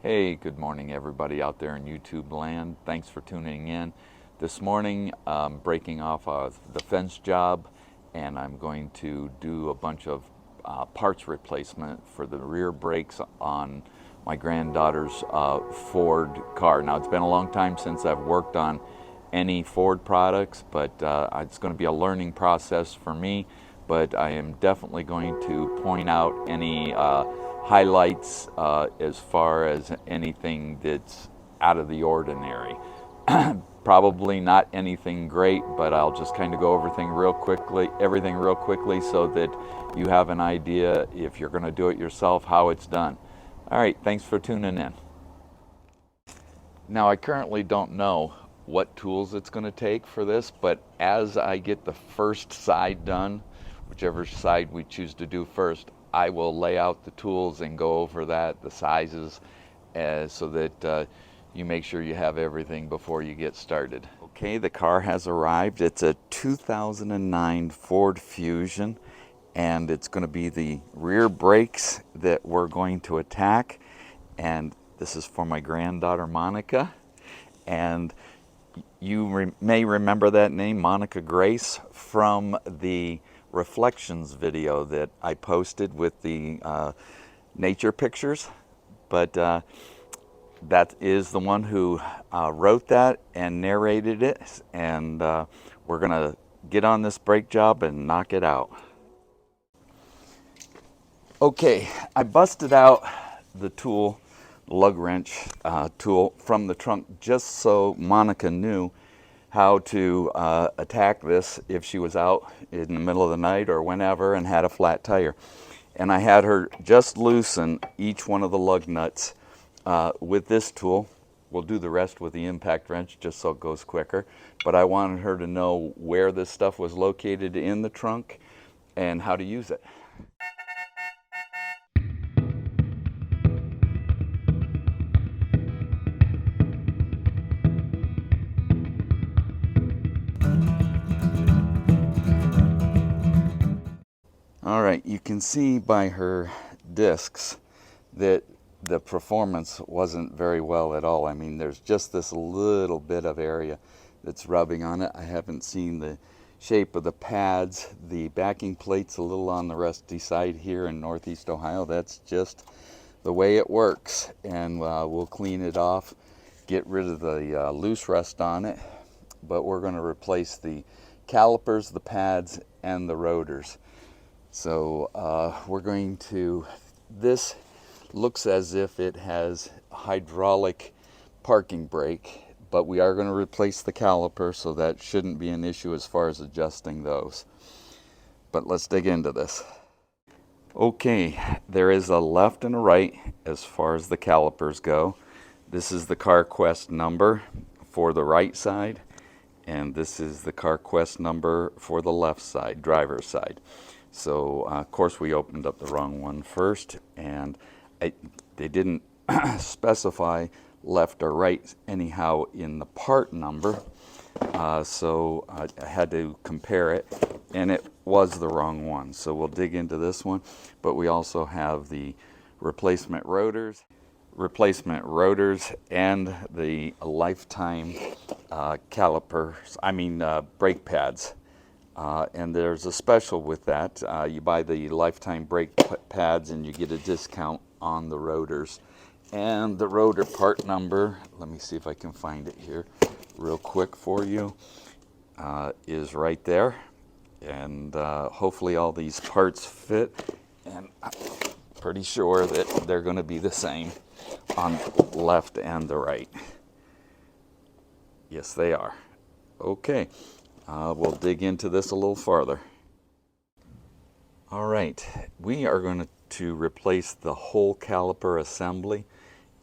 Hey, good morning everybody out there in YouTube land. Thanks for tuning in. This morning I'm breaking off the fence job and I'm going to do a bunch of parts replacement for the rear brakes on my granddaughter's Ford car. Now it's been a long time since I've worked on any Ford products, but it's going to be a learning process for me, but I am definitely going to point out any highlights as far as anything that's out of the ordinary. Probably not anything great, but I'll just kind of go over everything real quickly so that you have an idea, if you're going to do it yourself, how it's done. All right, thanks for tuning in. Now I currently don't know what tools it's going to take for this, but as I get the first side done, whichever side we choose to do first, I will lay out the tools and go over the sizes, so that you make sure you have everything before you get started. Okay, the car has arrived. It's a 2009 Ford Fusion, and it's going to be the rear brakes that we're going to attack. And this is for my granddaughter Monica, and you may remember that name, Monica Grace, from the reflections video that I posted with the nature pictures. But that is the one who wrote that and narrated it, and we're gonna get on this brake job and knock it out. Okay, I busted out the tool, lug wrench tool, from the trunk just so Monica knew how to attack this if she was out in the middle of the night or whenever and had a flat tire. And I had her just loosen each one of the lug nuts with this tool. We'll do the rest with the impact wrench just so it goes quicker. But I wanted her to know where this stuff was located in the trunk and how to use it. All right, you can see by her discs that the performance wasn't very well at all. I mean, there's just this little bit of area that's rubbing on it. I haven't seen the shape of the pads. The backing plate's a little on the rusty side here in Northeast Ohio. That's just the way it works. And we'll clean it off, get rid of the loose rust on it. But we're going to replace the calipers, the pads, and the rotors. So we're going to, this looks as if it has hydraulic parking brake, but we are going to replace the caliper, so that shouldn't be an issue as far as adjusting those. But let's dig into this. Okay, there is a left and a right as far as the calipers go. This is the CarQuest number for the right side, and this is the CarQuest number for the left side, driver's side. So of course we opened up the wrong one first, and they didn't specify left or right anyhow in the part number, so I had to compare it, and it was the wrong one. So we'll dig into this one, but we also have the replacement rotors and the lifetime calipers, brake pads. And there's a special with that. You buy the lifetime brake pads and you get a discount on the rotors. And the rotor part number, let me see if I can find it here real quick for you, is right there. And hopefully all these parts fit. And I'm pretty sure that they're going to be the same on the left and the right. Yes, they are. Okay. We'll dig into this a little farther. All right, we are going to replace the whole caliper assembly,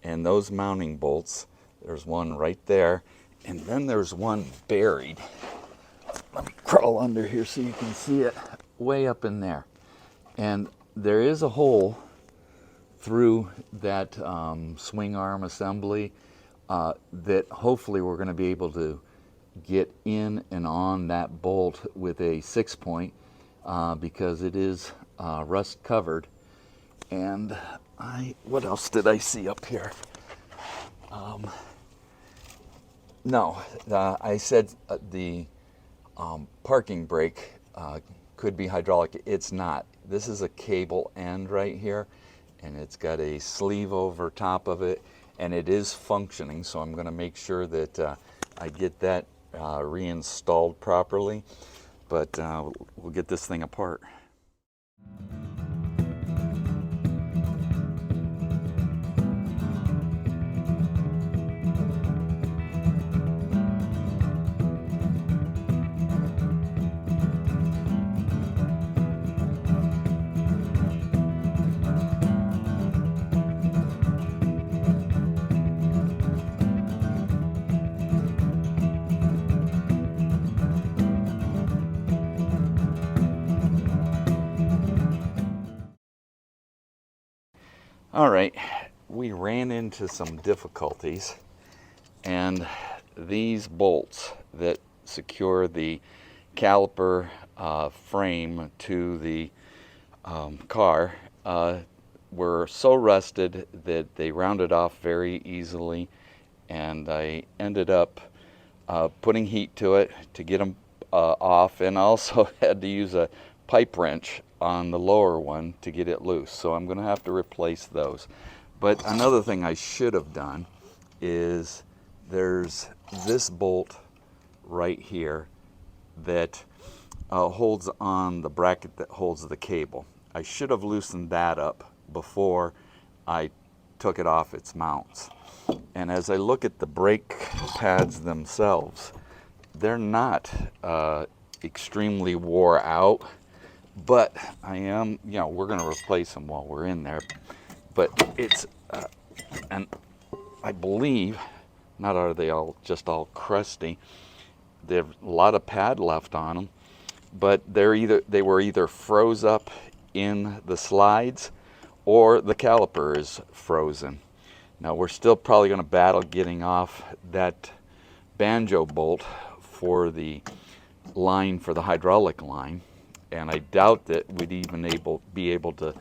and those mounting bolts, there's one right there, and then there's one buried. Let me crawl under here so you can see it, way up in there. And there is a hole through that swing arm assembly that hopefully we're going to be able to get in and on that bolt with a 6-point, because it is rust covered. And what else did I see up here? No, I said the parking brake could be hydraulic. It's not. This is a cable end right here, and it's got a sleeve over top of it, and it is functioning, so I'm going to make sure that I get that reinstalled properly, but we'll get this thing apart. All right, we ran into some difficulties, and these bolts that secure the caliper frame to the car were so rusted that they rounded off very easily, and I ended up putting heat to it to get them off, and also had to use a pipe wrench on the lower one to get it loose. So I'm going to have to replace those. But another thing I should have done is there's this bolt right here that holds on the bracket that holds the cable. I should have loosened that up before I took it off its mounts. And as I look at the brake pads themselves, they're not extremely wore out, but I am, you know, we're going to replace them while we're in there. But it's, and I believe, not are they all just all crusty, there's a lot of pad left on them, but they were either froze up in the slides or the caliper is frozen. Now we're still probably going to battle getting off that banjo bolt for the line for the hydraulic line, and I doubt that we'd even be able to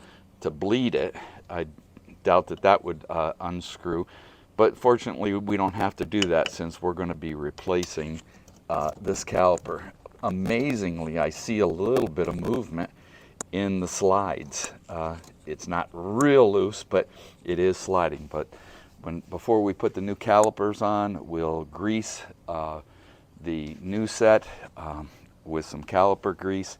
bleed it. I doubt that would unscrew, but fortunately we don't have to do that since we're going to be replacing this caliper. Amazingly, I see a little bit of movement in the slides. It's not real loose, but it is sliding. But before we put the new calipers on, we'll grease the new set with some caliper grease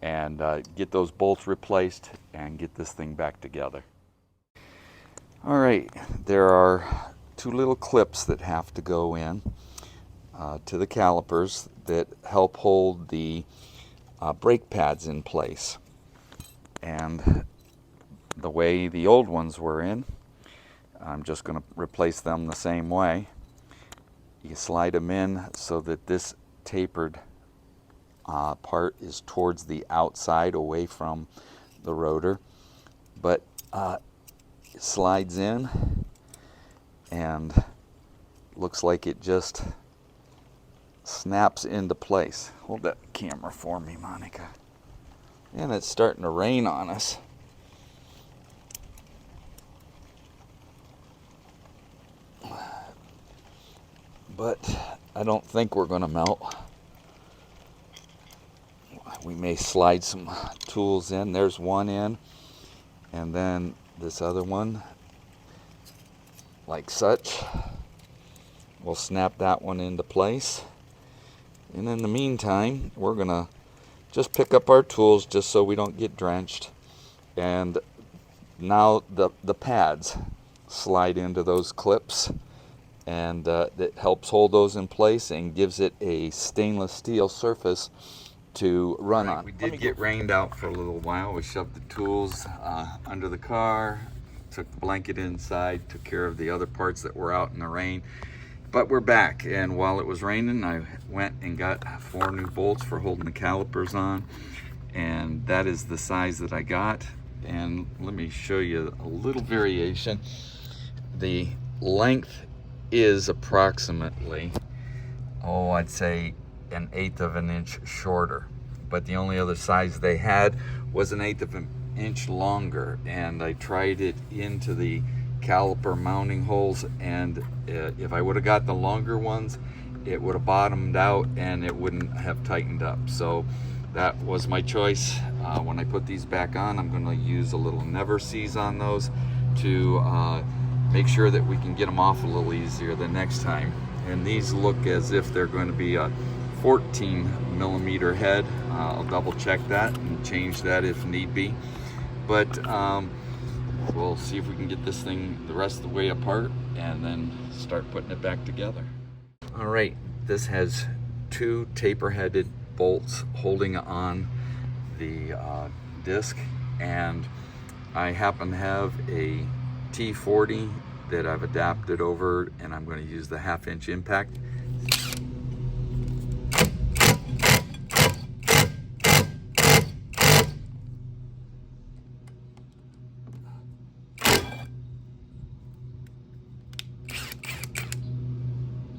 and get those bolts replaced and get this thing back together. All right, there are two little clips that have to go in to the calipers that help hold the brake pads in place. And the way the old ones were in, I'm just going to replace them the same way. You slide them in so that this tapered part is towards the outside, away from the rotor, but it slides in and looks like it just snaps into place. Hold that camera for me, Monica. And it's starting to rain on us. But I don't think we're going to melt. We may slide some tools in. There's one in, and then this other one, like such. We'll snap that one into place. And in the meantime, we're going to just pick up our tools just so we don't get drenched. And now the pads slide into those clips, and that helps hold those in place and gives it a stainless steel surface to run on. We did get rained out for a little while. We shoved the tools under the car, took the blanket inside, took care of the other parts that were out in the rain. But we're back, and while it was raining, I went and got 4 new bolts for holding the calipers on, and that is the size that I got. And let me show you a little variation. The length is approximately, I'd say 1/8 of an inch shorter, but the only other size they had was 1/8 of an inch longer, and I tried it into the caliper mounting holes, and if I would have got the longer ones, it would have bottomed out and it wouldn't have tightened up. So that was my choice. When I put these back on, I'm going to use a little never seize on those to make sure that we can get them off a little easier the next time. And these look as if they're going to be a 14mm head. I'll double check that and change that if need be. But we'll see if we can get this thing the rest of the way apart and then start putting it back together. All right, this has 2 taper-headed bolts holding on the disc, and I happen to have a T40 that I've adapted over, and I'm going to use the 1/2-inch impact.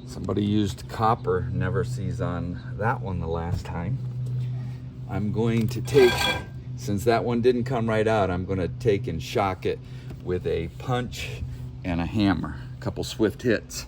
Somebody used copper never seize on that one the last time. I'm going to take, since that one didn't come right out, I'm going to take and shock it with a punch and a hammer. A couple swift hits.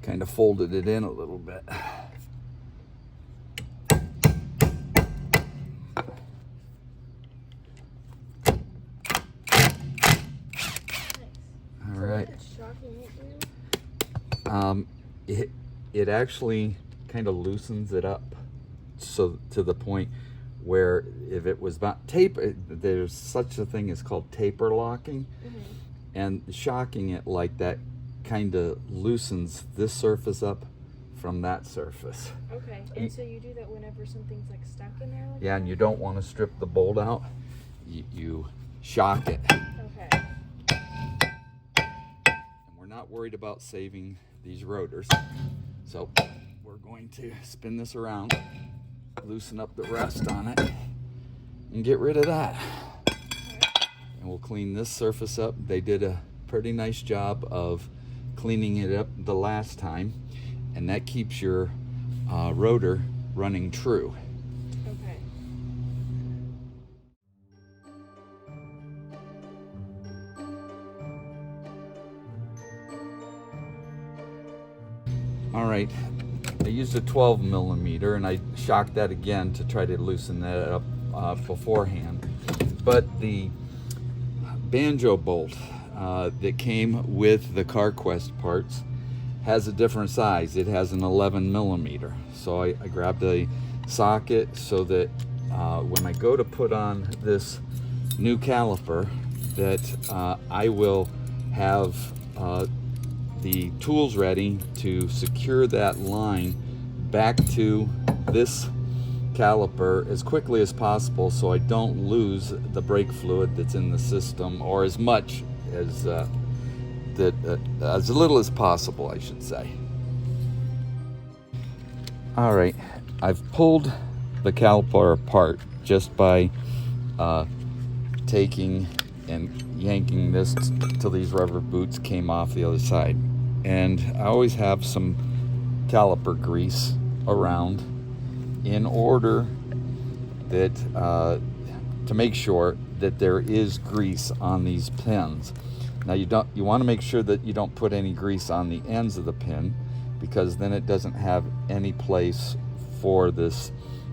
Kind of folded it in a little bit. All right. It actually kind of loosens it up, so to the point where if it was not taper, there's such a thing as called taper locking, and shocking it like that kind of loosens this surface up from that surface. Okay, and so you do that whenever something's like stuck in there? Like yeah, that? and you don't want to strip the bolt out. You shock it. Okay. And we're not worried about saving these rotors. So we're going to spin this around, loosen up the rest on it, and get rid of that. And we'll clean this surface up. They did a pretty nice job of cleaning it up the last time, and that keeps your rotor running true. Okay. All right, I used a 12mm, and I shocked that again to try to loosen that up beforehand. But the banjo bolt that came with the CarQuest parts has a different size. It has an 11mm. So I grabbed a socket so that when I go to put on this new caliper, that I will have the tools ready to secure that line back to this caliper as quickly as possible, so I don't lose the brake fluid that's in the system, or as much as as little as possible, I should say. All right, I've pulled the caliper apart just by taking and yanking this till these rubber boots came off the other side. And I always have some caliper grease around in order that to make sure that there is grease on these pins. Now you want to make sure that you don't put any grease on the ends of the pin, because then it doesn't have any place for this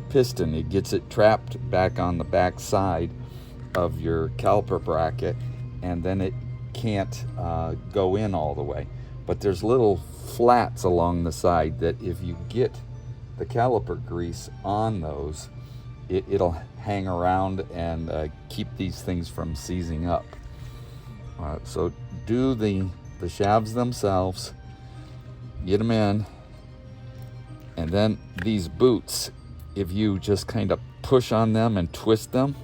piston. It gets it trapped back on the back side of your caliper bracket, and then it can't go in all the way. But there's little flats along the side that if you get the caliper grease on those, it'll hang around and keep these things from seizing up. So do the shafts themselves, get them in, and then these boots, if you just kind of push on them and twist them,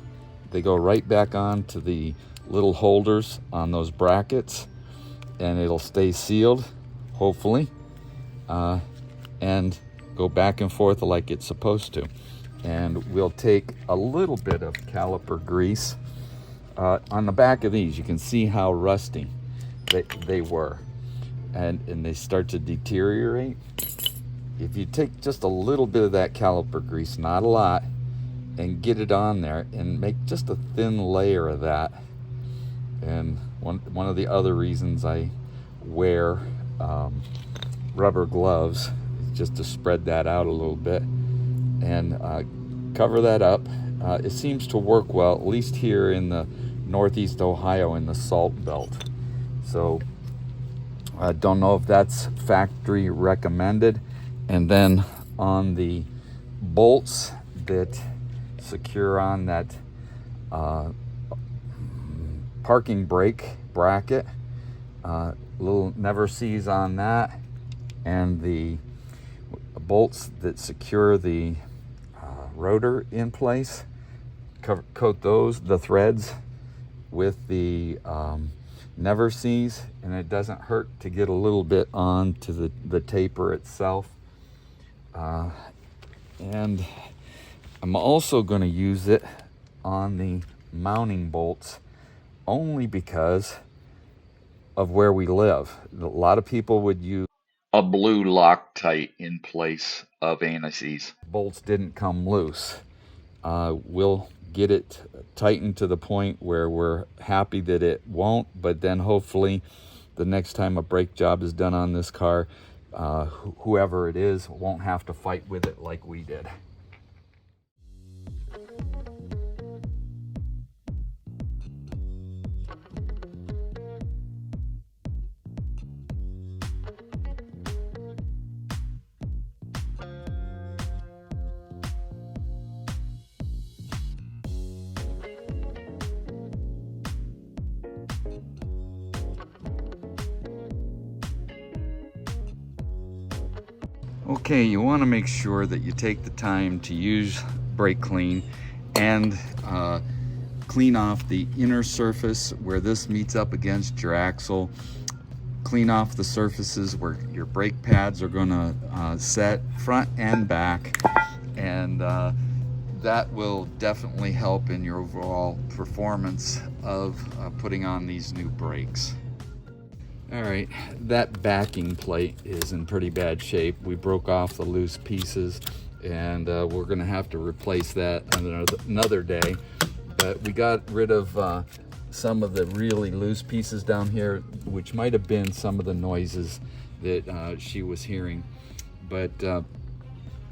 they go right back on to the little holders on those brackets, and it'll stay sealed, hopefully, and go back and forth like it's supposed to. and we'll take a little bit of caliper grease. On the back of these, you can see how rusty they were, and they start to deteriorate. If you take just a little bit of that caliper grease, not a lot, and get it on there and make just a thin layer of that. And one of the other reasons I wear rubber gloves is just to spread that out a little bit and cover that up. It seems to work well, at least here in the Northeast Ohio in the Salt Belt. So I don't know if that's factory recommended. And then on the bolts that secure on that parking brake bracket, little never sees on that, and the bolts that secure the rotor in place, coat those, the threads, with the never sees, and it doesn't hurt to get a little bit onto the taper itself. And I'm also going to use it on the mounting bolts only because of where we live. A lot of people would use a blue Loctite in place of anti-seize. Bolts didn't come loose. We'll get it tightened to the point where we're happy that it won't, but then hopefully the next time a brake job is done on this car, whoever it is won't have to fight with it like we did. Okay, you want to make sure that you take the time to use brake clean and clean off the inner surface where this meets up against your axle. Clean off the surfaces where your brake pads are going to set, front and back, and that will definitely help in your overall performance of putting on these new brakes. All right, that backing plate is in pretty bad shape. We broke off the loose pieces, and we're gonna have to replace that another day. But we got rid of some of the really loose pieces down here, which might have been some of the noises that she was hearing. But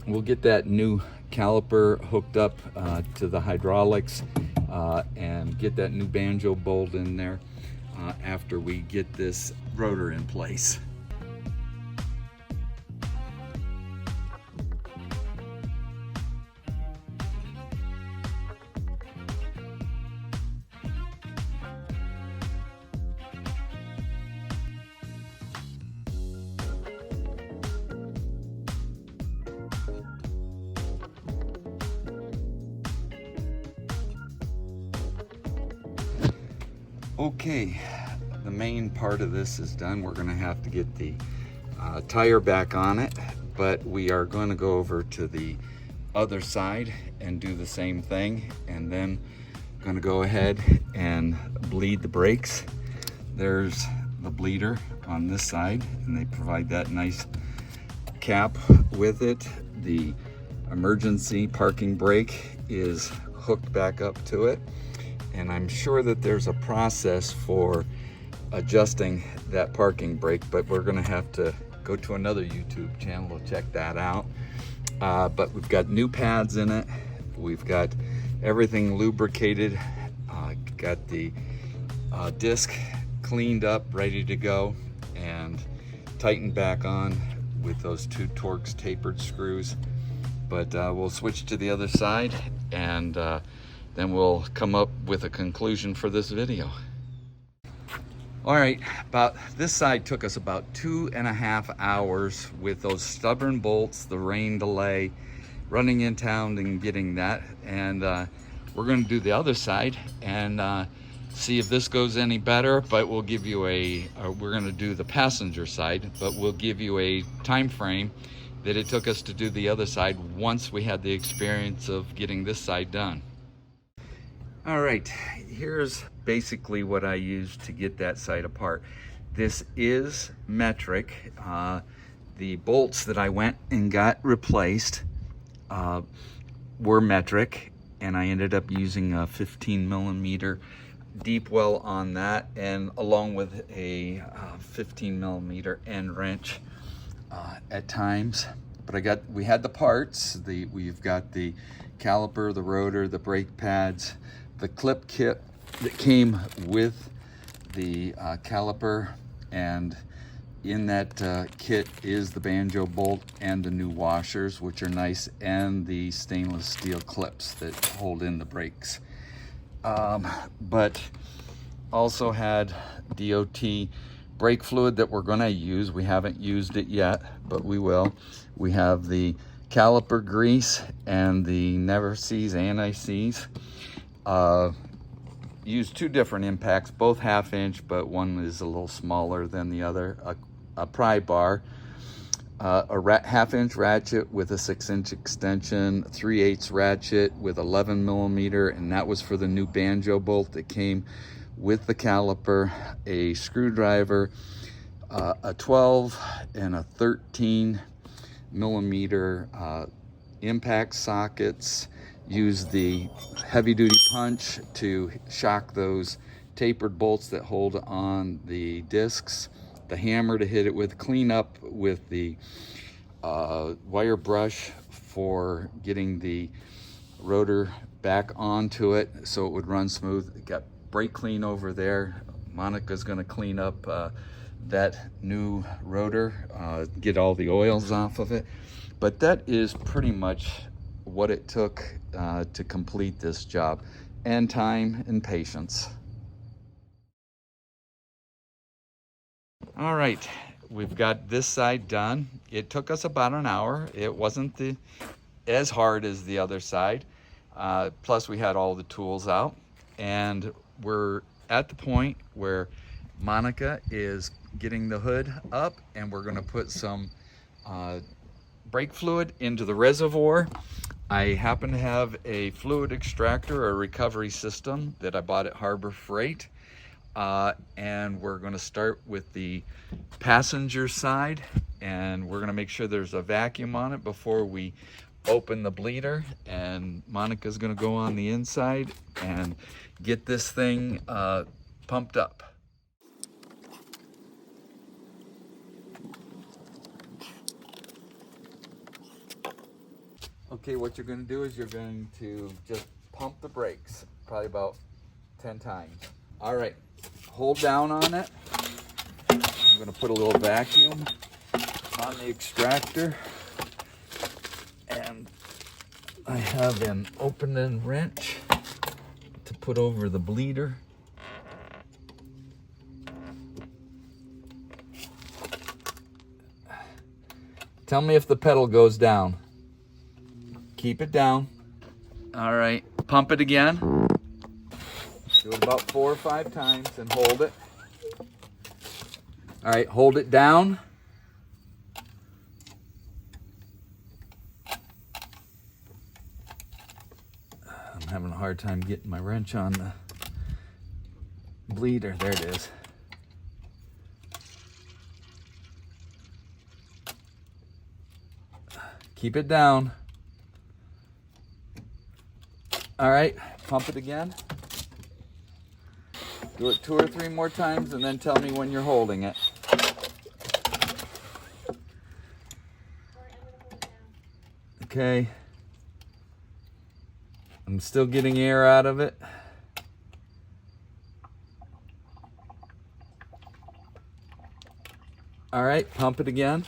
we'll get that new caliper hooked up to the hydraulics and get that new banjo bolt in there after we get this rotor in place. Okay, the main part of this is done. We're going to have to get the tire back on it, but we are going to go over to the other side and do the same thing, and then going to go ahead and bleed the brakes. There's the bleeder on this side, and they provide that nice cap with it. The emergency parking brake is hooked back up to it, and I'm sure that there's a process for adjusting that parking brake, but we're gonna have to go to another YouTube channel to check that out. But we've got new pads in it. We've got everything lubricated. Got the disc cleaned up, ready to go, and tightened back on with those 2 Torx tapered screws. But we'll switch to the other side, and then we'll come up with a conclusion for this video. All right, this side took us about 2.5 hours with those stubborn bolts, the rain delay, running in town and getting that. And we're gonna do the other side and see if this goes any better, but we'll give you we're gonna do the passenger side, but we'll give you a time frame that it took us to do the other side once we had the experience of getting this side done. All right, here's basically what I used to get that side apart. This is metric. The bolts that I went and got replaced were metric, and I ended up using a 15mm deep well on that, and along with a 15mm end wrench at times. But we had the parts. We've got the caliper, the rotor, the brake pads, the clip kit that came with the caliper, and in that kit is the banjo bolt and the new washers, which are nice, and the stainless steel clips that hold in the brakes. But also had DOT brake fluid that we're gonna use. We haven't used it yet, but we will. We have the caliper grease and the Never Sees anti-seize. Used two different impacts, both 1/2 inch, but one is a little smaller than the other. A pry bar, a 1/2 inch ratchet with a 6-inch extension, 3/8 ratchet with 11mm, and that was for the new banjo bolt that came with the caliper, a screwdriver, a 12 and a 13mm impact sockets. Use the heavy-duty punch to shock those tapered bolts that hold on the discs, the hammer to hit it with, clean up with the wire brush for getting the rotor back onto it so it would run smooth. It got brake clean over there. Monica's going to clean up that new rotor, get all the oils off of it. But that is pretty much what it took to complete this job, and time and patience. All right, we've got this side done. It took us about an hour. It wasn't as hard as the other side. Plus we had all the tools out, and we're at the point where Monica is getting the hood up, and we're gonna put some brake fluid into the reservoir. I happen to have a fluid extractor, a recovery system that I bought at Harbor Freight. And we're gonna start with the passenger side, and we're gonna make sure there's a vacuum on it before we open the bleeder. And Monica's gonna go on the inside and get this thing pumped up. Okay, what you're going to do is you're going to just pump the brakes, probably about 10 times. All right, hold down on it. I'm going to put a little vacuum on the extractor, and I have an opening wrench to put over the bleeder. Tell me if the pedal goes down. Keep it down. All right, pump it again. Do it about 4 or 5 times and hold it. All right, hold it down. I'm having a hard time getting my wrench on the bleeder. There it is. Keep it down. All right, pump it again. Do it 2 or 3 more times, and then tell me when you're holding it. Okay. I'm still getting air out of it. All right, pump it again.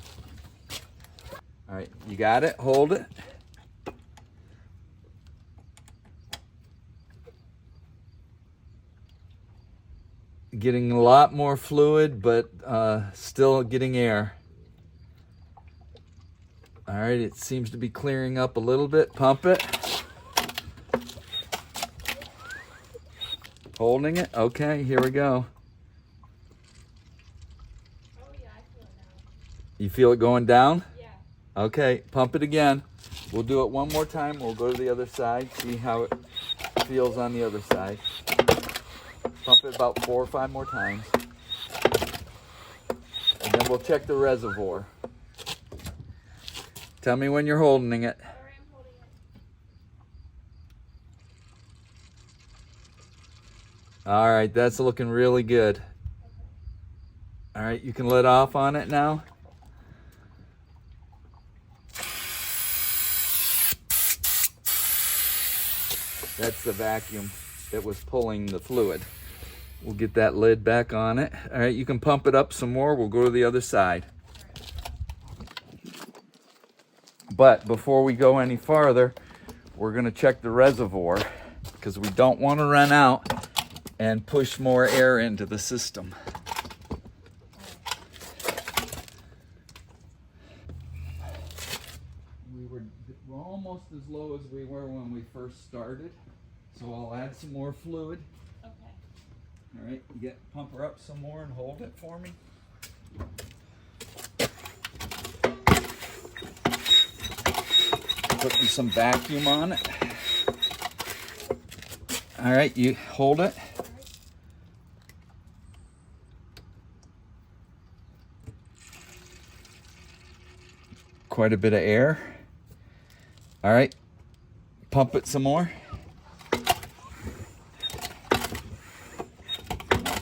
All right, you got it, hold it. Getting a lot more fluid, but still getting air. All right, it seems to be clearing up a little bit. Pump it. Holding it. Okay, here we go. Oh yeah, I feel it now. You feel it going down? Yeah. Okay, pump it again. We'll do it one more time. We'll go to the other side, see how it feels on the other side. Pump it about 4 or 5 more times. And then we'll check the reservoir. Tell me when you're holding it. Alright, I'm holding it. All right, that's looking really good. All right, you can let off on it now. That's the vacuum that was pulling the fluid. We'll get that lid back on it. All right, you can pump it up some more. We'll go to the other side. But before we go any farther, we're gonna check the reservoir because we don't want to run out and push more air into the system. We're almost as low as we were when we first started, so I'll add some more fluid. Okay. All right, you pump her up some more and hold it for me. Put some vacuum on it. All right, you hold it. Quite a bit of air. All right, pump it some more.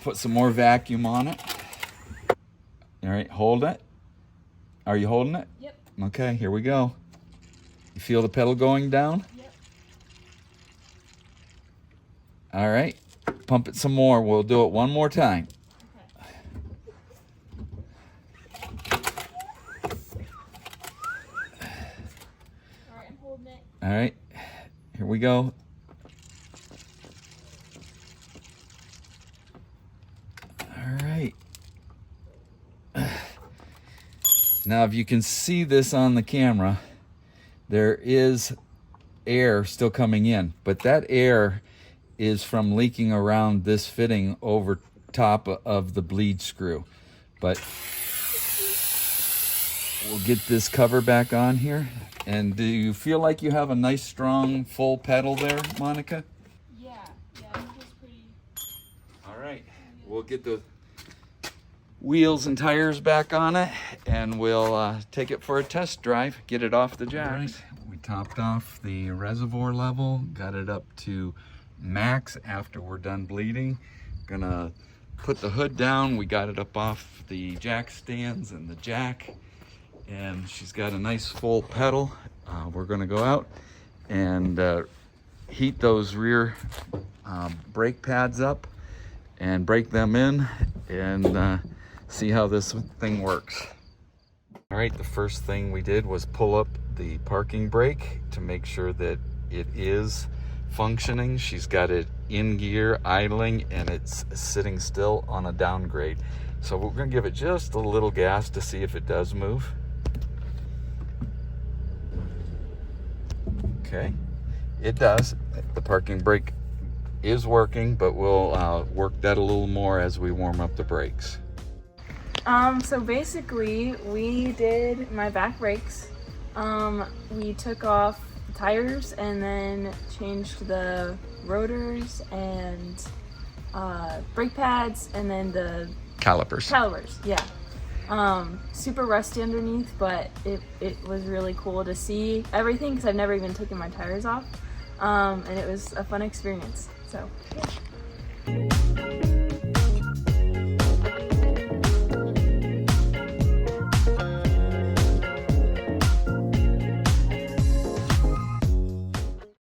Put some more vacuum on it. All right, hold it. Are you holding it? Yep. Okay, here we go. You feel the pedal going down? Yep. All right, pump it some more. We'll do it one more time. Alright, I'm holding it. All right, here we go. All right. Now, if you can see this on the camera, there is air still coming in, but that air is from leaking around this fitting over top of the bleed screw. But we'll get this cover back on here. And do you feel like you have a nice, strong, full pedal there, Monica? Yeah, it feels pretty. All right, we'll get the wheels and tires back on it, and we'll take it for a test drive, get it off the jacks. We topped off the reservoir level, got it up to max after we're done bleeding. Gonna put the hood down. We got it up off the jack stands and the jack, and she's got a nice full pedal. We're gonna go out and heat those rear brake pads up and break them in and see how this thing works. All right, the first thing we did was pull up the parking brake to make sure that it is functioning. She's got it in gear, idling, and it's sitting still on a downgrade. So we're gonna give it just a little gas to see if it does move. Okay, it does. The parking brake is working, but we'll work that a little more as we warm up the brakes. So basically we did my back brakes. We took off the tires and then changed the rotors and brake pads and then the Calipers. yeah. Super rusty underneath, but it was really cool to see everything because I've never even taken my tires off. And it was a fun experience. So yeah.